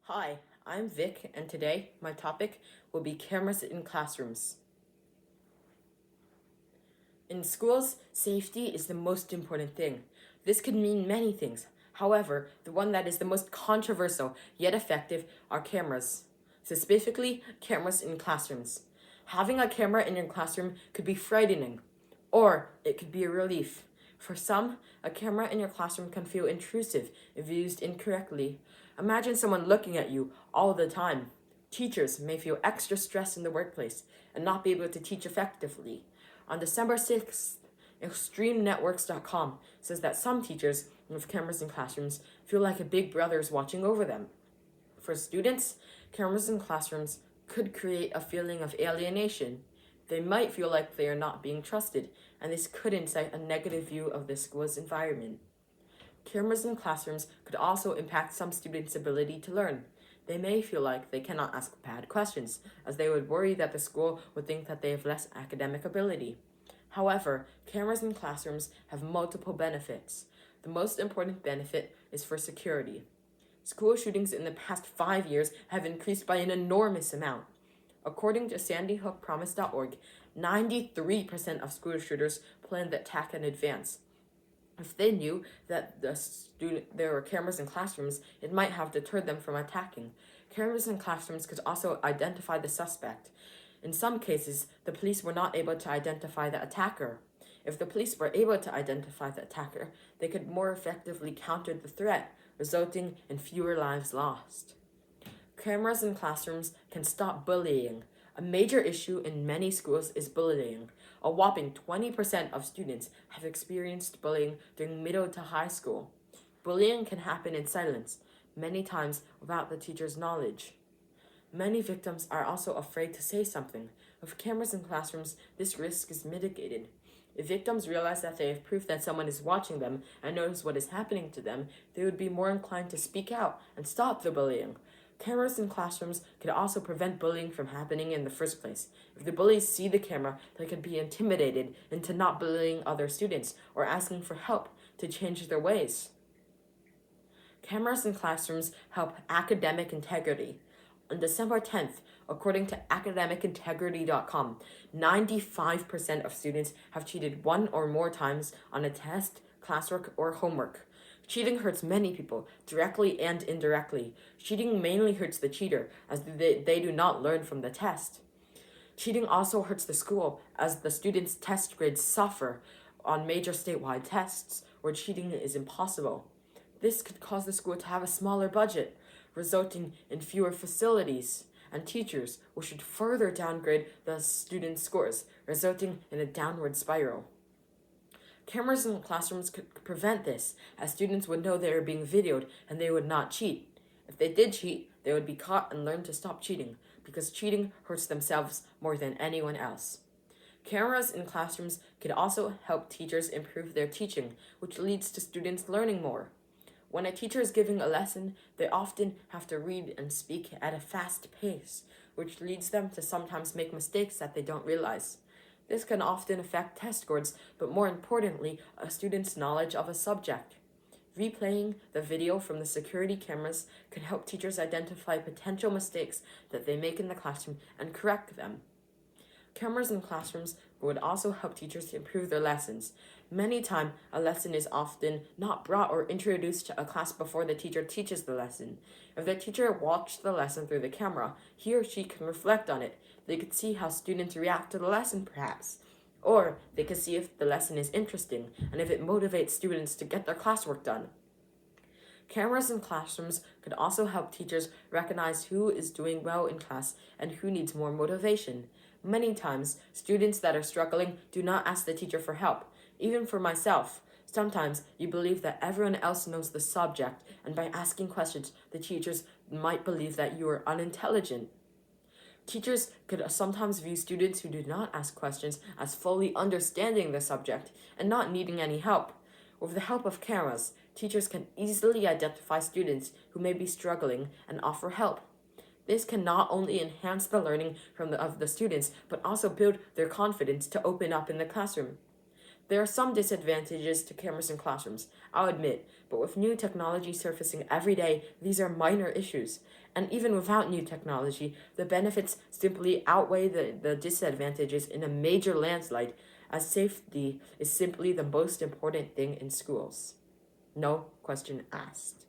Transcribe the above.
Hi, I'm Vic, and today my topic will be cameras in classrooms. In schools, safety is the most important thing. This could mean many things. However, the one that is the most controversial yet effective are cameras. Specifically, cameras in classrooms. Having a camera in your classroom could be frightening, or it could be a relief. For some, a camera in your classroom can feel intrusive if used incorrectly. Imagine someone looking at you all the time. Teachers may feel extra stressed in the workplace and not be able to teach effectively. On December 6th, ExtremeNetworks.com says that some teachers with cameras in classrooms feel like a big brother is watching over them. For students, cameras in classrooms could create a feeling of alienation. They might feel like they are not being trusted, and this could incite a negative view of the school's environment. Cameras in classrooms could also impact some students' ability to learn. They may feel like they cannot ask bad questions, as they would worry that the school would think that they have less academic ability. However, cameras in classrooms have multiple benefits. The most important benefit is for security. School shootings in the past 5 years have increased by an enormous amount. According to SandyHookPromise.org, 93% of school shooters planned the attack in advance. If they knew that there were cameras in classrooms, it might have deterred them from attacking. Cameras in classrooms could also identify the suspect. In some cases, the police were not able to identify the attacker. If the police were able to identify the attacker, they could more effectively counter the threat, resulting in fewer lives lost. Cameras in classrooms can stop bullying. A major issue in many schools is bullying. A whopping 20% of students have experienced bullying during middle to high school. Bullying can happen in silence, many times without the teacher's knowledge. Many victims are also afraid to say something. With cameras in classrooms, this risk is mitigated. If victims realize that they have proof that someone is watching them and knows what is happening to them, they would be more inclined to speak out and stop the bullying. Cameras in classrooms could also prevent bullying from happening in the first place. If the bullies see the camera, they could be intimidated into not bullying other students or asking for help to change their ways. Cameras in classrooms help academic integrity. On December 10th, according to academicintegrity.com, 95% of students have cheated one or more times on a test, classwork, or homework. Cheating hurts many people, directly and indirectly. Cheating mainly hurts the cheater, as they do not learn from the test. Cheating also hurts the school, as the students' test grades suffer on major statewide tests, where cheating is impossible. This could cause the school to have a smaller budget, resulting in fewer facilities and teachers, which should further downgrade the students' scores, resulting in a downward spiral. Cameras in classrooms could prevent this, as students would know they are being videoed and they would not cheat. If they did cheat, they would be caught and learn to stop cheating, because cheating hurts themselves more than anyone else. Cameras in classrooms could also help teachers improve their teaching, which leads to students learning more. When a teacher is giving a lesson, they often have to read and speak at a fast pace, which leads them to sometimes make mistakes that they don't realize. This can often affect test scores, but more importantly, a student's knowledge of a subject. Replaying the video from the security cameras can help teachers identify potential mistakes that they make in the classroom and correct them. Cameras in classrooms would also help teachers to improve their lessons. Many times, a lesson is often not brought or introduced to a class before the teacher teaches the lesson. If the teacher watched the lesson through the camera, he or she can reflect on it. They could see how students react to the lesson, perhaps. Or they could see if the lesson is interesting and if it motivates students to get their classwork done. Cameras in classrooms could also help teachers recognize who is doing well in class and who needs more motivation. Many times, students that are struggling do not ask the teacher for help. Even for myself, sometimes you believe that everyone else knows the subject, and by asking questions, the teachers might believe that you are unintelligent. Teachers could sometimes view students who do not ask questions as fully understanding the subject and not needing any help. With the help of cameras, teachers can easily identify students who may be struggling and offer help. This can not only enhance the learning of the students, but also build their confidence to open up in the classroom. There are some disadvantages to cameras in classrooms, I'll admit, but with new technology surfacing every day, these are minor issues. And even without new technology, the benefits simply outweigh the disadvantages in a major landslide, as safety is simply the most important thing in schools. No question asked.